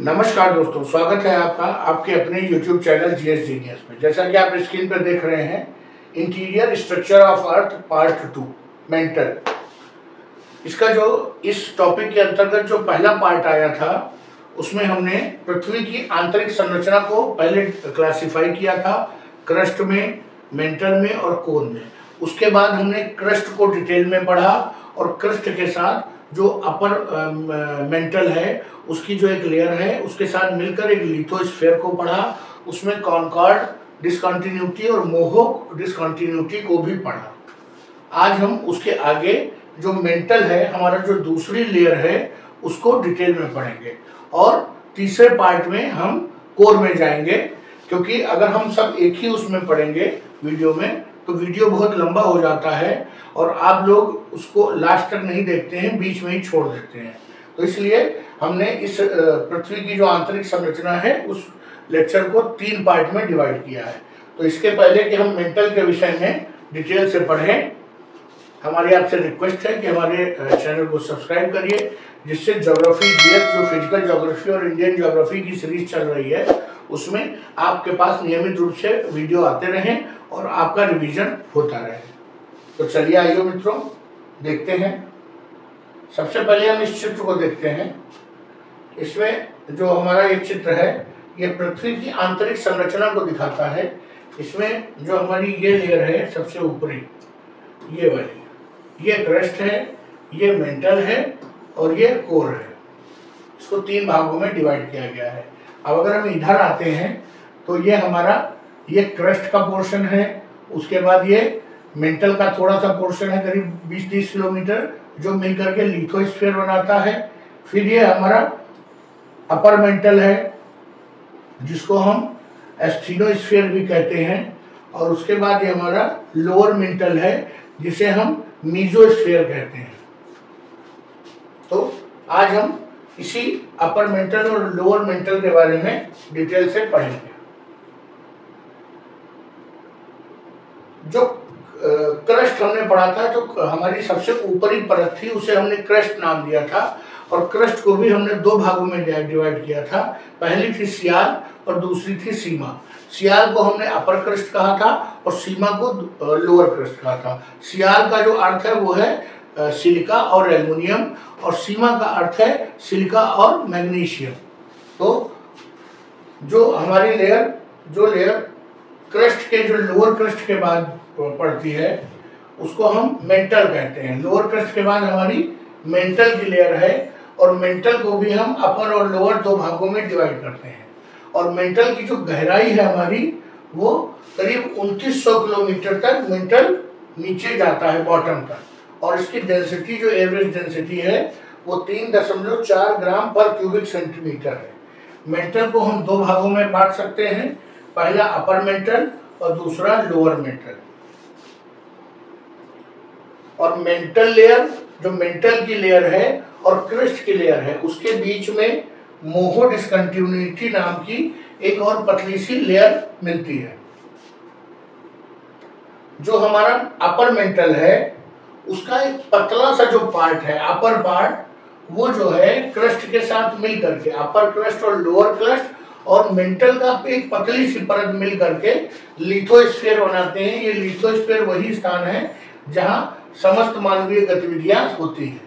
नमस्कार दोस्तों, स्वागत है आपका आपके अपने YouTube चैनल जीएस जीनियस में। जैसा कि आप स्क्रीन पर देख रहे हैं, interior structure of earth part 2 mental. इसका जो इस टॉपिक के अंतर्गत जो पहला पार्ट आया था, उसमें हमने पृथ्वी की आंतरिक संरचना को पहले क्लासिफाई किया था, क्रस्ट में, मेंटल में और कोर में। उसके बाद हमने क्रस्ट को डिटेल में पढ़ा और क्रस्ट के साथ जो अपर मेंटल है उसकी जो एक लेयर है उसके साथ मिलकर एक लिथोस्फीयर को पढ़ा। उसमें कॉनकॉर्ड डिसकंटिन्यूटी और मोहो डिसकंटिन्यूटी को भी पढ़ा। आज हम उसके आगे जो मेंटल है, हमारा जो दूसरी लेयर है, उसको डिटेल में पढ़ेंगे और तीसरे पार्ट में हम कोर में जाएंगे, क्योंकि अगर हम सब एक ही उसमें पढ़ेंगे वीडियो में तो वीडियो बहुत लंबा हो जाता है और आप लोग उसको लास्ट तक नहीं देखते हैं, बीच में ही छोड़ देते हैं। तो इसलिए हमने इस पृथ्वी की जो आंतरिक संरचना है उस लेक्चर को 3 पार्ट में डिवाइड किया है। तो इसके पहले कि हम मेंटल के विषय में डिटेल से पढ़ें, हमारी आपसे रिक्वेस्ट है कि हमारे चैनल को सब्सक्राइब करिए, जिससे ज्योग्राफी जीएस जो फिजिकल ज्योग्राफी और इंडियन ज्योग्राफी की सीरीज चल रही है उसमें आपके पास नियमित रूप से वीडियो आते रहें और आपका रिवीजन होता रहे। तो चलिए आइए मित्रों, देखते हैं। सबसे पहले हम इस चित्र को देखते हैं। इसमें जो हमारा ये चित्र है, ये पृथ्वी की आंतरिक संरचना को दिखाता है। इसमें जो हमारी ये लेयर है सबसे ऊपरी, ये वाली, ये क्रस्ट है, ये मेंटल है और ये कोर है। इसको 3 भागों में डिवाइड किया गया है। अब अगर हम इधर आते हैं तो ये हमारा ये क्रस्ट का पोर्शन है, उसके बाद ये मेंटल का थोड़ा सा पोर्शन है, करीब 20-30 किलोमीटर, जो मिलकर के लिथोस्फीयर बनाता है। फिर ये हमारा अपर मेंटल है, जिसको हम एस्थीनोस्फीयर भी कहते हैं, और उसके बाद ये हमारा लोअर मेंटल है, जिसे हम मीजोस्फीयर कहते हैं। तो आज हम इसी अपर मेंटल और लोअर मेंटल के बारे में डिटेल से पढ़ेंगे। जो क्रस्ट हमने पढ़ा था, जो हमारी सबसे ऊपरी परत थी, उसे हमने क्रस्ट नाम दिया था और क्रस्ट को भी हमने 2 भागों में डिवाइड किया था। पहली थी सियाल और दूसरी थी सीमा। सियाल को हमने अपर क्रस्ट कहा था और सीमा को लोअर क्रस्ट कहा था। सियाल का जो अर्थ है वो है सिलिका और एल्युमिनियम, और सीमा का अर्थ है सिलिका और मैग्नीशियम। तो जो हमारी लेयर क्रस्ट के जो लोअर क्रस्ट के बाद पड़ती है उसको हम मेंटल कहते हैं। लोअर क्रस्ट के बाद हमारी मेंटल की लेयर है और मेंटल को भी हम अपर और लोअर 2 भागों में डिवाइड करते हैं। और मेंटल की जो गहराई है हमारी, वो करीब 2900 किलोमीटर तक मेंटल नीचे जाता है, बॉटम तक। और इसकी डेंसिटी जो एवरेज डेंसिटी है वो 3.4 ग्राम पर क्यूबिक सेंटीमीटर है। मेंटल को हम 2 भागों में बांट सकते हैं, पहला अपर मेंटल और दूसरा लोअर मेंटल। और मेंटल लेयर, जो मेंटल की लेयर है और क्रस्ट की लेयर है, उसके बीच में मोहो डिसकंटिन्यूटी नाम की एक और पतली सी लेयर मिलती है। जो हमारा अपर मेंटल है उसका एक पतला सा जो पार्ट है, अपर पार्ट, वो जो है क्रस्ट के साथ मिल करके, अपर क्रस्ट और लोअर क्रस्ट और मेंटल का एक पतली सी परत मिल करके लिथोस्फीयर बनाते हैं। ये लिथोस्फीयर वही स्थान है जहां समस्त मानवीय गतिविधियां होती हैं।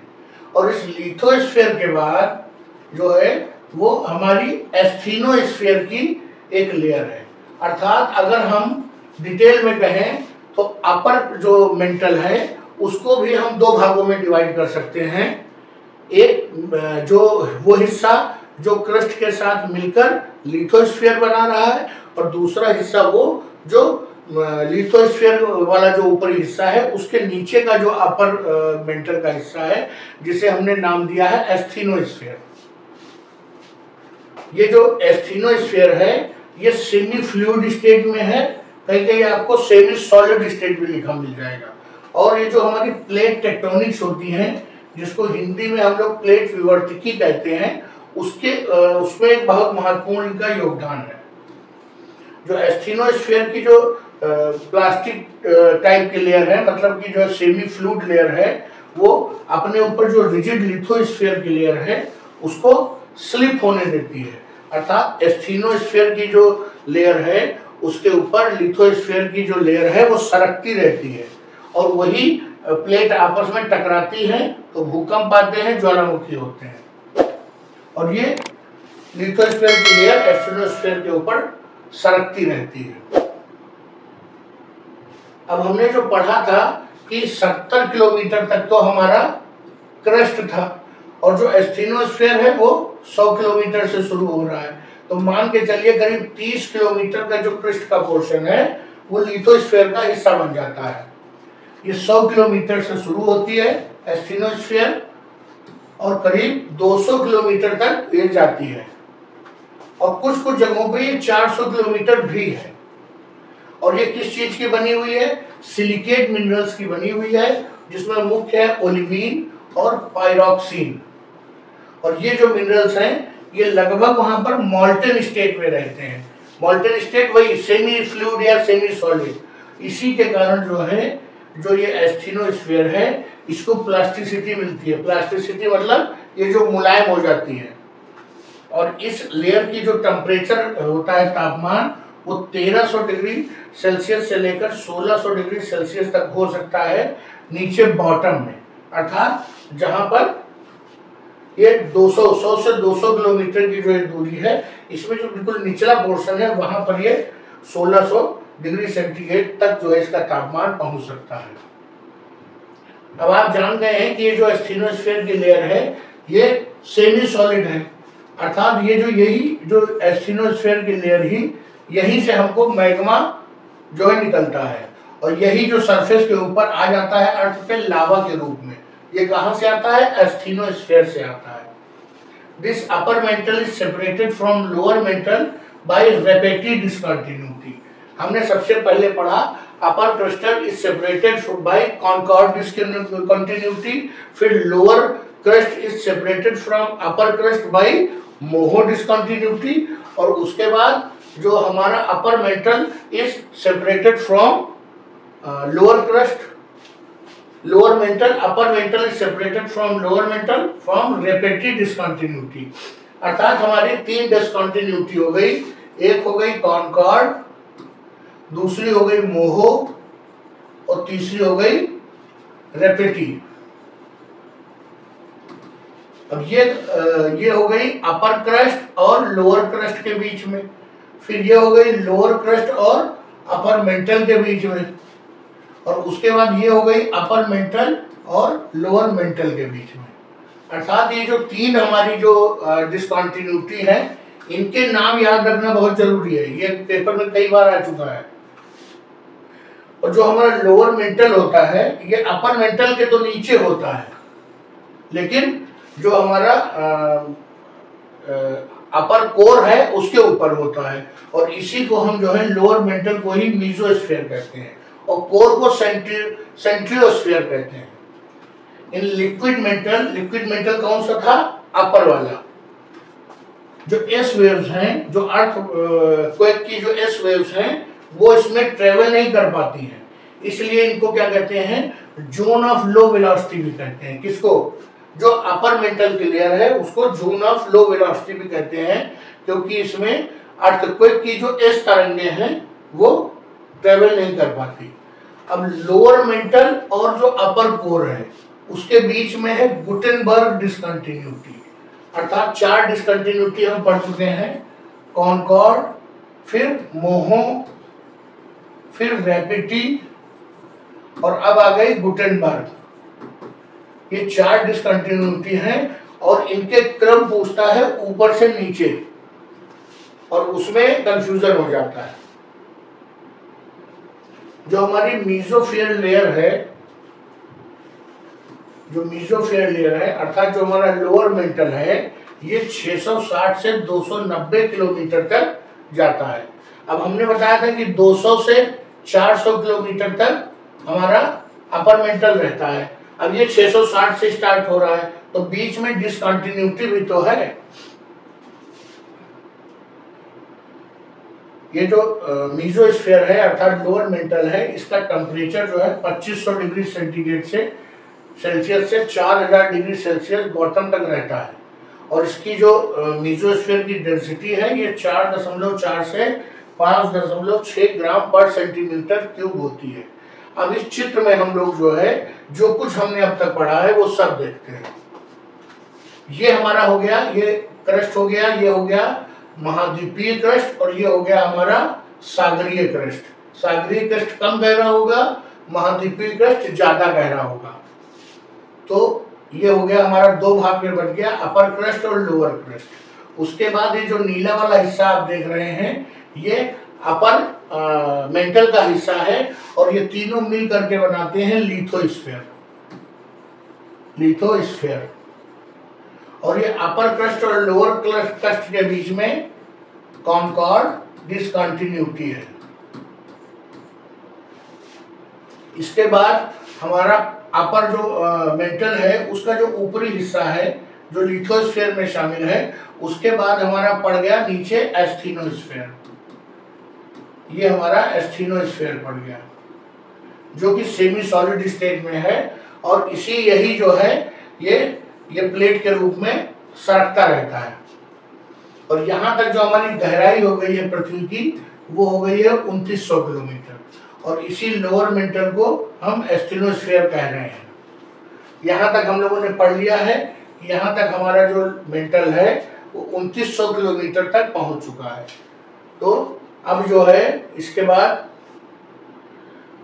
और इस लिथोस्फीयर के बाद जो है वो हमारी एस्थीनोस्फीयर की एक लेयर है। अर्थात अगर हम डिटेल में कहें तो अपर जो मेंटल है उसको भी हम 2 भागों में डिवाइड कर सकते हैं। एक जो वो हिस्सा जो क्रस्ट के साथ मिलकर लिथोस्फीयर बना रहा है, और दूसरा हिस्सा वो जो लिथोस्फीयर वाला जो ऊपरी हिस्सा है उसके नीचे का जो अपर मेंटल का हिस्सा है, जिसे हमने नाम दिया है एस्थीनोस्फीयर। ये जो एस्थीनोस्फीयर है ये सेमी फ्लूइड स्टेट में है, कहीं कहीं आपको सेमी सॉलिड स्टेट भी लिखा मिल जाएगा। और ये जो हमारी प्लेट टेक्टोनिक्स होती हैं, जिसको हिंदी में हम लोग प्लेट विवर्तकी कहते हैं, उसमें एक बहुत महत्वपूर्ण इनका योगदान है। जो एस्थीनोस्फीयर की जो प्लास्टिक टाइप की लेयर है, मतलब कि जो सेमी फ्लूइड लेयर है, वो अपने ऊपर जो रिजिड लिथोस्फीयर की लेयर है उसको स्लिप होने देती है, अर्थात एस्थेनोस्फीयर की जो लेयर है उसके ऊपर लिथोस्फीयर की जो लेयर है वो सरकती रहती है और वही प्लेट आपस में टकराती हैं तो भूकंप आते हैं, ज्वालामुखी होते हैं। और ये लिथोस्फीयर की लेयर एस्थेनोस्फीयर के ऊपर सरकती रहती है। अब हमने जो पढ़ा था कि 70 किलोमीटर तक तो हमारा क्रस्ट था और जो एस्थेनोस्फीयर है वो 100 किलोमीटर से शुरू हो रहा है, तो मान के चलिए करीब 30 किलोमीटर का जो क्रस्ट का पोर्शन है वो लिथोस्फीयर का हिस्सा बन जाता है। ये 100 किलोमीटर से शुरू होती है एस्थेनोस्फीयर और करीब 200 किलोमीटर तक ये जाती है और कुछ कुछ जगहों पे ये 400 किलोमीटर भी है। और ये किस चीज की बनी हुई है? सिलिकेट मिनरल्स की बनी हुई है, जिसमें मुख्य है ओलिवीन और पायरोक्सिन। और ये जो मिनरल्स हैं ये लगभग वहां पर मॉल्टन स्टेट में रहते हैं। मॉल्टन स्टेट वही सेमी फ्लूइड या सेमी सॉलिड। इसी के कारण जो है जो ये एस्थेनोस्फीयर है इसको प्लास्टिसिटी मिलती है। प्लास्टिसिटी मतलब ये जो मुलायम हो जाती है। और इस लेयर की जो टेम्परेचर होता है, तापमान, वो 1300 डिग्री सेल्सियस से लेकर 1600 डिग्री सेल्सियस तक हो सकता है नीचे बॉटम में, अर्थात जहां पर ये 100 से 200 किलोमीटर की जो ये दूरी है इसमें जो बिल्कुल निचला पोर्शन है वहां पर ये 1600 डिग्री सेंटीग्रेड तक जो है इसका तापमान पहुंच सकता है। अब आप जान गए हैं कि ये जो एस्थेनोस्फीयर की लेयर है ये सेमी सॉलिड है, अर्थात ये यही जो एस्थेनोस्फीयर की लेयर ही यहीं से हमको मैग्मा जो है निकलता है और यही जो सरफेस के ऊपर आ जाता है अर्थ पे लावा के रूप में। ये कहां से आता है? एस्थेनोस्फीयर से आता है। This upper mantle is separated from lower mantle by Repetti discontinuity. हमने सबसे पहले पढ़ा upper crustal is separated by Conrad discontinuity, फिर lower crust is separated from upper crust by Moho discontinuity और उसके बाद जो हमारा upper mantle is separated from lower crust, lower mantle, upper mantle is separated from lower mantle from Repetti discontinuity. अर्थात हमारी 3 discontinuity हो गई, एक हो गई कॉनकॉर्ड, दूसरी हो गई मोहो और तीसरी हो गई रेपेटिव। अब ये हो गई अपर क्रस्ट और लोअर क्रस्ट के बीच में, फिर ये हो गई लोअर क्रस्ट और अपर मेंटल के बीच में और उसके बाद ये हो गई अपर मेंटल और लोअर मेंटल के बीच में। अर्थात ये जो 3 हमारी जो डिस्कंटिन्यूटी है इनके नाम याद रखना बहुत जरूरी है, ये पेपर में कई बार आ चुका है। और जो हमारा लोअर मेंटल होता है ये अपर मेंटल के तो नीचे होता है, लेकिन जो हमारा अपर कोर है उसके ऊपर होता है और इसी को हम जो है लोअर मेंटल को ही मीजोस्फीयर कहते हैं और कोर को सेंट्रियोस्फीयर कहते हैं। इन लिक्विड मेंटल कौन सा था? अपर वाला। जो एस वेव्स हैं, जो अर्थ क्वेक की जो एस वेव्स हैं वो इसमें ट्रेवल नहीं कर पाती हैं, इसलिए इनको क्या कहते हैं? जोन ऑफ लो वेलोसिटी भी कहते हैं। किसको? जो अपर मेंटल की लेयर है उसको जोन ऑफ लो वेलोसिटी भी कहते हैं, क्योंकि इसमें अर्थक्वेक की जो एस तरंगे हैं वो ट्रेवल नहीं कर पाती। अब लोअर मेंटल और जो अपर कोर है उसके बीच में है गुटेनबर्ग डिस्कंटिन्यूटी, अर्थात 4 डिस्कंटिन्यूटी हम पढ़ चुके हैं, कॉनकॉर्ड, फिर मोहो, फिर रेपेटिव और अब आ गई गुटेनबर्ग। ये 4 डिस्कंटिन्यूटी हैं और इनके क्रम पूछता है ऊपर से नीचे और उसमें कंफ्यूजन हो जाता है। जो हमारी मीजोस्फीयर लेयर है, जो मीजोस्फीयर लेयर है अर्थात जो हमारा लोअर मेंटल है ये 660 से 290 किलोमीटर तक जाता है। अब हमने बताया था कि 200 से 400 किलोमीटर तक हमारा अपर मेंटल रहता है। अब ये 660 से स्टार्ट हो रहा है तो बीच में डिसकंटिन्यूटी भी तो है। ये जो मीजोस्फीयर है अर्थात लोअर मेंटल है इसका टेम्परेचर जो है 2500 डिग्री सेंटीग्रेड से सेल्सियस से 4000 डिग्री सेल्सियस बॉटम तक रहता है और इसकी जो मेसोस्फीयर की डेंसिटी है ये 4.4 से 5.6 ग्राम पर सेंटीमीटर क्यूब होती है। अब इस चित्र में हम लोग जो है जो कुछ हमने अब तक पढ़ा है वो सब देखते हैं। ये हमारा हो गया, ये क्रस्ट हो गया, ये हो गया महाद्वीपीय क्रस्ट और ये हो गया हमारा सागरीय क्रस्ट। सागरीय क्रस्ट कम गहरा होगा, महाद्वीपीय क्रस्ट ज्यादा गहरा होगा। तो ये हो गया हमारा दो भाग में बट गया, अपर क्रस्ट और लोअर क्रस्ट। उसके बाद ये जो नीला वाला हिस्सा आप देख रहे हैं ये अपर मेंटल का हिस्सा है और ये तीनों मिल करके बनाते हैं लिथोस्फीयर। लिथोस्फीयर और ये अपर क्रस्ट और लोअर क्रस्ट के बीच में कॉनकॉर्ड डिसकंटिन्यूटी है। इसके बाद हमारा अपर जो मेंटल है उसका जो ऊपरी हिस्सा है जो लिथोस्फीयर में शामिल है, उसके बाद हमारा पड़ गया नीचे एस्थीनोस्फीयर। ये हमारा एस्थीनोस्फीयर पड़ गया जो कि सेमी सॉलिड स्टेट में है और इसी यही जो है ये प्लेट के रूप में सरकता रहता है। और यहाँ तक जो हमारी गहराई हो गई है पृथ्वी की वो हो गई है 2900 किलोमीटर और इसी लोअर मेंटल को हम एस्थीनोस्फीयर कह रहे हैं। यहाँ तक हम लोगों ने पढ़ लिया है, यहाँ तक हमारा जो मेंटल है वो 2900 किलोमीटर तक पहुंच चुका है। तो अब जो है इसके बाद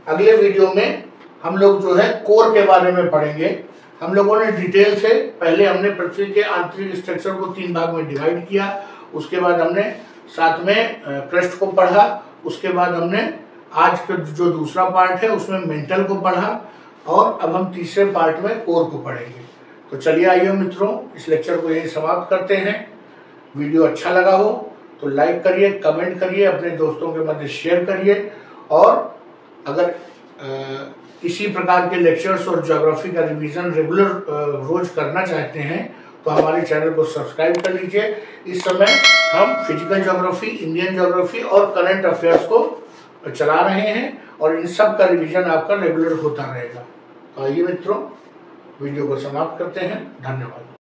अगले वीडियो में हम लोग जो है कोर के बारे में पढ़ेंगे। हम लोगों ने डिटेल से पहले हमने पृथ्वी के आंतरिक स्ट्रक्चर को 3 भाग में डिवाइड किया, उसके बाद हमने साथ में क्रस्ट को पढ़ा, उसके बाद हमने आज का जो दूसरा पार्ट है उसमें मेंटल को पढ़ा और अब हम तीसरे पार्ट में कोर को पढ़ेंगे। तो चलिए आइए मित्रों, इस लेक्चर को यही समाप्त करते हैं। वीडियो अच्छा लगा हो तो लाइक करिए, कमेंट करिए, अपने दोस्तों के मध्य शेयर करिए और अगर इसी प्रकार के लेक्चर्स और ज्योग्राफी का रिवीजन रेगुलर रोज करना चाहते हैं तो हमारे चैनल को सब्सक्राइब कर लीजिए। इस समय हम फिजिकल ज्योग्राफी, इंडियन ज्योग्राफी और करंट अफेयर्स को चला रहे हैं और इन सब का रिवीजन आपका रेगुलर होता रहेगा। तो आइए मित्रों, वीडियो को समाप्त करते हैं। धन्यवाद।